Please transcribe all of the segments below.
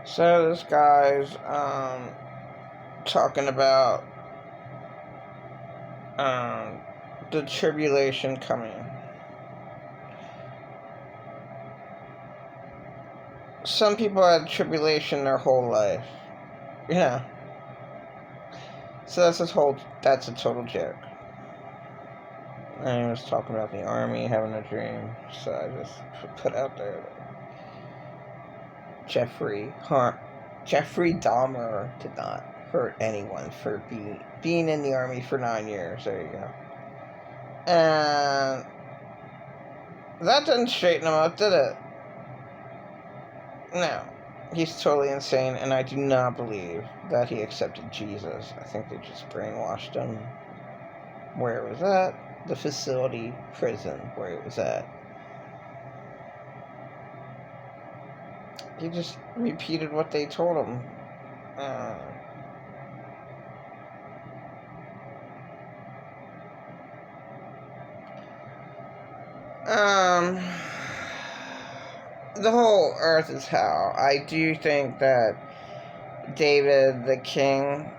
So this guy's talking about the tribulation coming. Some people had tribulation their whole life. Yeah. So that's a total joke. And he was talking about the army having a dream. So I just put out there that Jeffrey Dahmer did not hurt anyone for being in the army for 9 years. There you go. And that didn't straighten him up, did it? No. He's totally insane, and I do not believe that he accepted Jesus. I think they just brainwashed him. Where it was at? The facility prison where it was at. He just repeated what they told him. The whole earth is hell. I do think that David the king,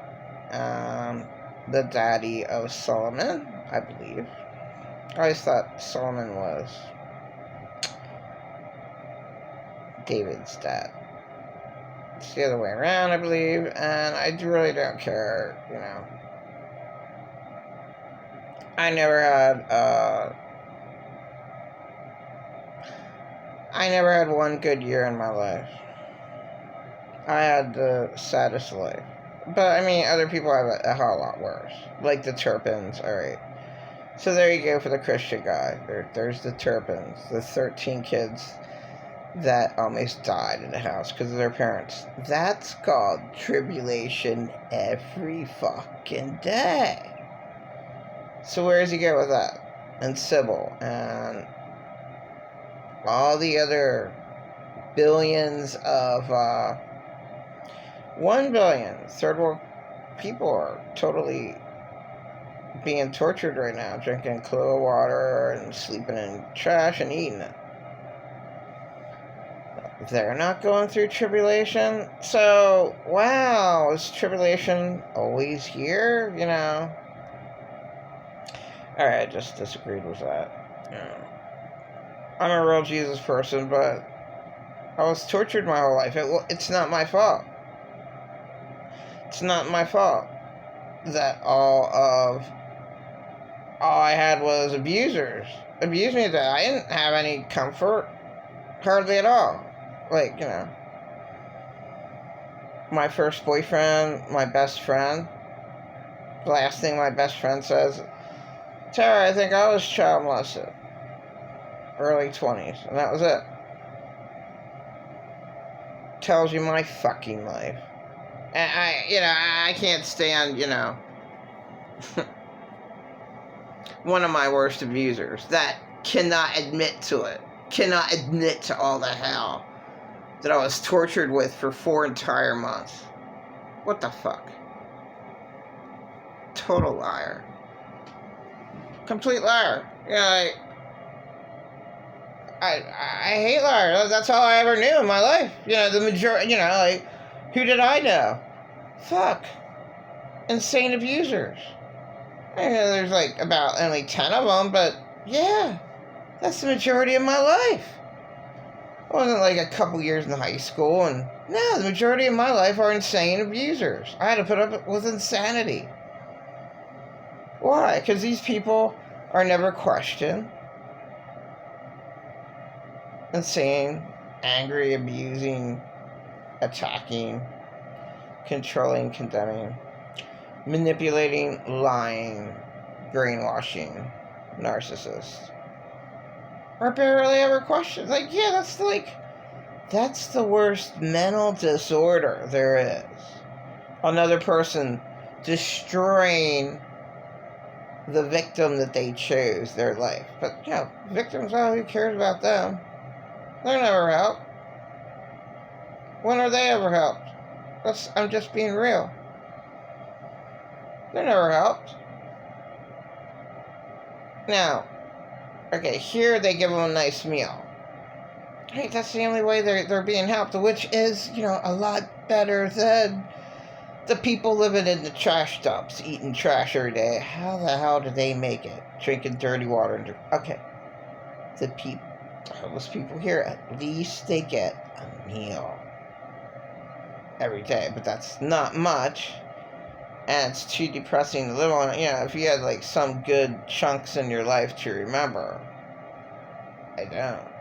the daddy of Solomon, I believe. I always thought Solomon was David's dad. It's the other way around, I believe, and I really don't care, I never had one good year in my life. I had the saddest life. But, I mean, other people have a whole lot worse. Like the Turpins, alright. So there you go for the Christian guy. There's the Turpins. The 13 kids that almost died in the house because of their parents. That's called tribulation every fucking day. So where does he go with that? And Sybil and all the other billions of 1 billion third world people are totally being tortured right now, drinking clear water and sleeping in trash and eating it. They're not going through tribulation. So, wow, is tribulation always here? Alright, I just disagreed with that. I'm a real Jesus person, but I was tortured my whole life. It's not my fault. It's not my fault that all I had was abusers. Abused me to death. I didn't have any comfort. Hardly at all. My first boyfriend, my best friend, the last thing my best friend says, Tara, I think I was child molested. Early 20s, and that was it. Tells you my fucking life. And I can't stand, one of my worst abusers that cannot admit to it. Cannot admit to all the hell that I was tortured with for 4 entire months. What the fuck? Total liar. Complete liar. I hate liars. That's all I ever knew in my life. The majority, who did I know? Fuck. Insane abusers. There's about only 10 of them, but yeah, that's the majority of my life. It wasn't a couple years in high school, and no, the majority of my life are insane abusers. I had to put up with insanity. Why? Because these people are never questioned. Insane, angry, abusing, attacking, controlling, condemning, manipulating, lying, brainwashing, narcissists. Are barely ever questioned. That's the worst mental disorder there is. Another person destroying the victim that they chose, their life. But, victims, who cares about them? They're never helped. When are they ever helped? I'm just being real. They're never helped. Now, okay, here they give them a nice meal. Hey, that's the only way they're being helped, which is, a lot better than the people living in the trash dumps, eating trash every day. How the hell do they make it? Drinking dirty water. Okay, the homeless people here, at least they get a meal every day, but that's not much, and it's too depressing to live on. If you had like some good chunks in your life to remember. I don't.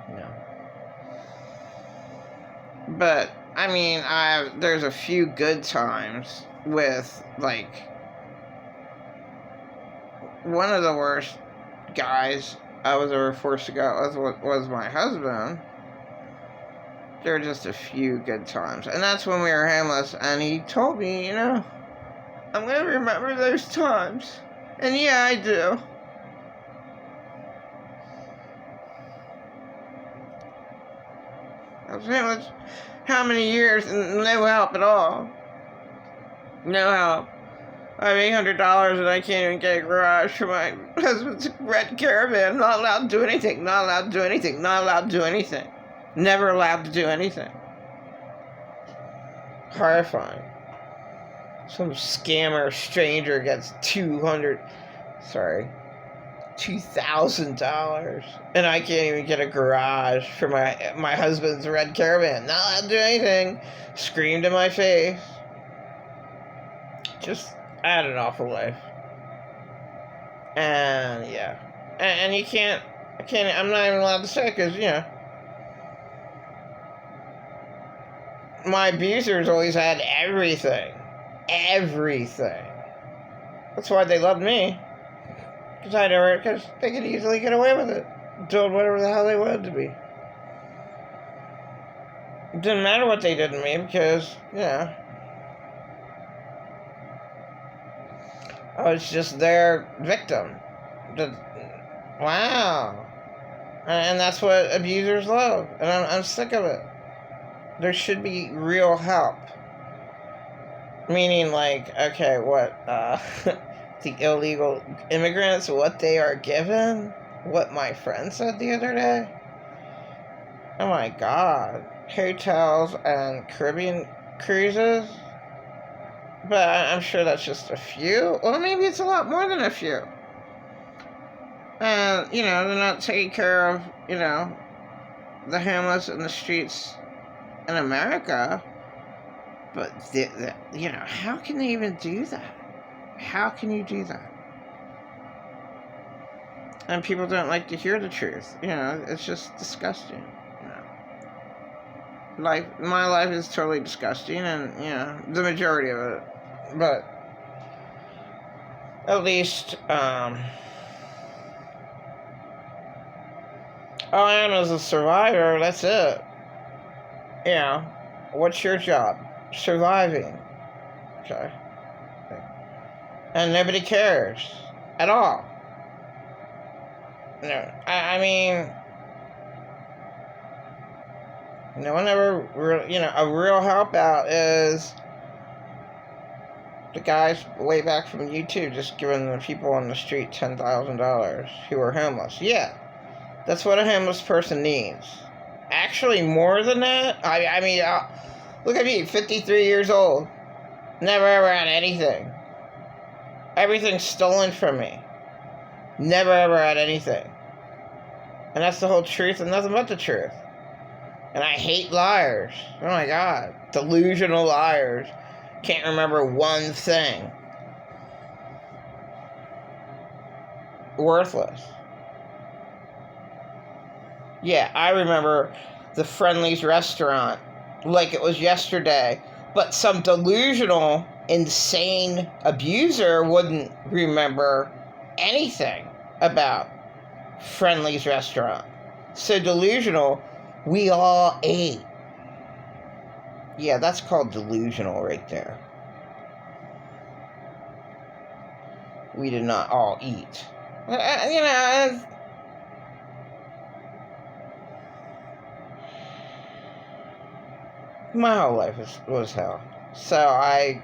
No. But I mean, there's a few good times with, like, one of the worst guys I was ever forced to go out with was my husband. There were just a few good times, and that's when we were homeless. And he told me, I'm gonna remember those times, and yeah, I do. I was homeless how many years and no help at all. No help. I have $800 and I can't even get a garage for my husband's red Caravan. I'm not allowed to do anything. Not allowed to do anything. Not allowed to do anything. Never allowed to do anything. Horrifying. Some scammer stranger gets $2,000, and I can't even get a garage for my husband's red Caravan. Not allowed to do anything. Screamed in my face. Just, I had an awful life. And yeah, and you can't. I'm not even allowed to say, because my abusers always had everything. That's why they loved me. Because they could easily get away with it, doing whatever the hell they wanted to be. It didn't matter what they did to me, because I was just their victim. Wow. And that's what abusers love. And I'm sick of it. There should be real help. Meaning, like, okay, what, the illegal immigrants, what they are given? What my friend said the other day? Oh my God. Hotels and Caribbean cruises? But I'm sure that's just a few. Well, maybe it's a lot more than a few. And, they're not taking care of, the homeless in the streets in America. But, how can they even do that? How can you do that? And people don't like to hear the truth. It's just disgusting. My life is totally disgusting, and, the majority of it. But at least, all I am is a survivor, that's it. What's your job? Surviving. Okay. And nobody cares. At all. No, I mean, no one ever really, a real help out is the guys way back from YouTube just giving the people on the street $10,000 who are homeless. Yeah, that's what a homeless person needs. Actually, more than that. I mean, look at me, 53 years old. Never ever had anything. Everything's stolen from me. Never ever had anything. And that's the whole truth and nothing but the truth. And I hate liars. Oh my God. Delusional liars. Can't remember one thing. Worthless. Yeah, I remember the Friendly's restaurant like it was yesterday. But some delusional, insane abuser wouldn't remember anything about Friendly's restaurant. So delusional, we all ate. Yeah, that's called delusional right there. We did not all eat. My whole life was hell. So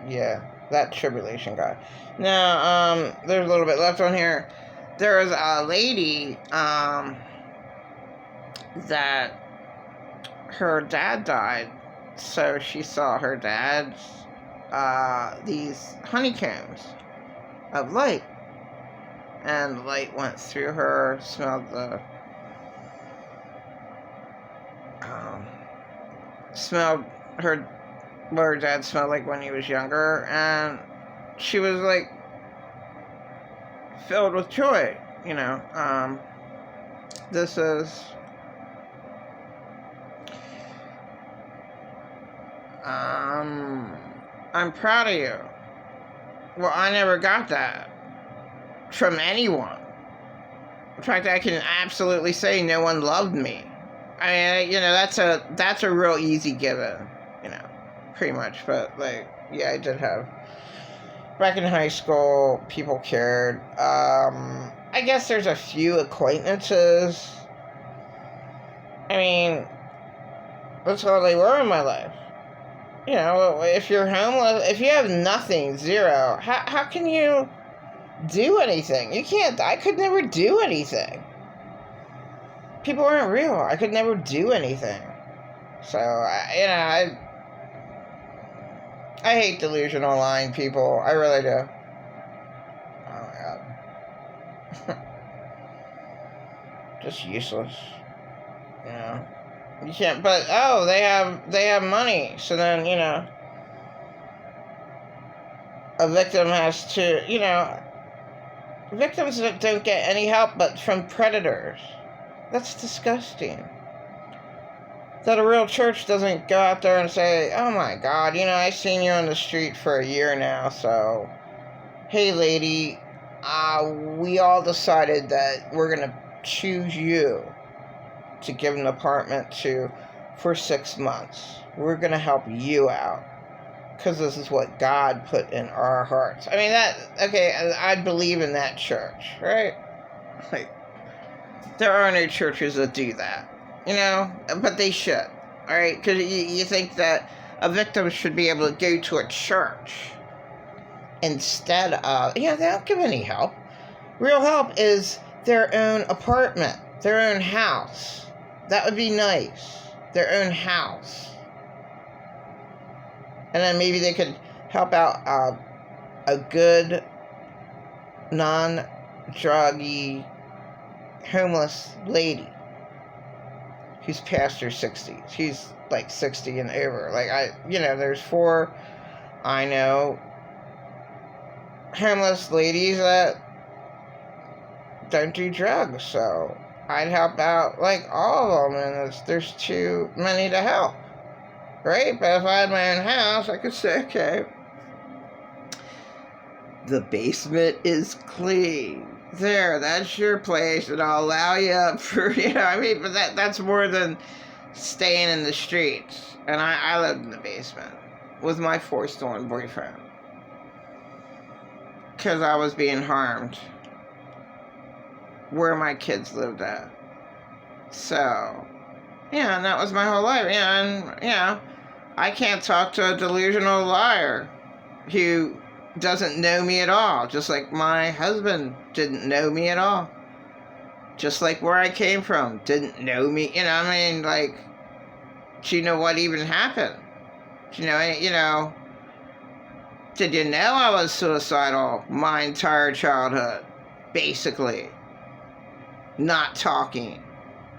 yeah. That Tribulation guy. Now, there's a little bit left on here. There was a lady, that her dad died, so she saw her dad's, these honeycombs of light, and the light went through her, smelled her, what her dad smelled like when he was younger, and she was like filled with joy, this is, I'm proud of you. Well, I never got that from anyone. In fact, I can absolutely say no one loved me. I mean, that's a real easy given, pretty much. But, like, yeah, I did have, back in high school, people cared. I guess there's a few acquaintances. I mean, that's all they were in my life. If you're homeless, if you have nothing, zero, how can you do anything? You can't. I could never do anything. People aren't real. I could never do anything. So, I hate delusional lying people. I really do. Oh my god. Just useless. You can't, but, they have money, so then, a victim has to, victims don't get any help but from predators. That's disgusting. That a real church doesn't go out there and say, oh my god, I've seen you on the street for a year now, so, hey lady, we all decided that we're gonna choose you to give an apartment to for 6 months. We're going to help you out because this is what God put in our hearts. I mean, I'd believe in that church, right? Like, there are no churches that do that, but they should, all right? Because you think that a victim should be able to go to a church instead of, they don't give any help. Real help is their own apartment, their own house. That would be nice. Their own house. And then maybe they could help out a good, non-druggy, homeless lady who's past her 60s. She's like 60 and over. Like, there's 4, I know, homeless ladies that don't do drugs, so I'd help out, like, all of them, and there's too many to help, right? But if I had my own house, I could say, okay, the basement is clean. There, that's your place, and I'll allow you up for, but that's more than staying in the streets. And I lived in the basement with my forced-on boyfriend because I was being harmed where my kids lived at. So, and that was my whole life. And, I can't talk to a delusional liar who doesn't know me at all. Just like my husband didn't know me at all. Just like where I came from, didn't know me. Like, do you know what even happened? Did you know I was suicidal my entire childhood? Basically. Not talking.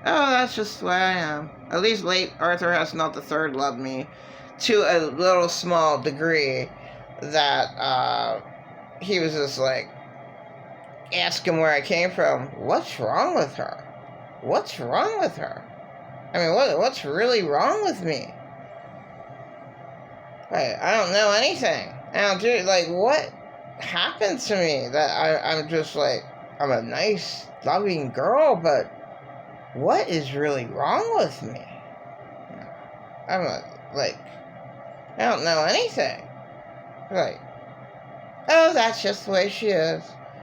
Oh, that's just the way I am. At least late Arthur Hasnell III loved me to a little small degree that he was just like asking where I came from. What's wrong with her? What's wrong with her? I mean, what's really wrong with me? I don't know anything. I don't do, like, what happened to me that I'm just like, I'm a nice, loving girl, but what is really wrong with me? I don't know anything. Like, oh, that's just the way she is.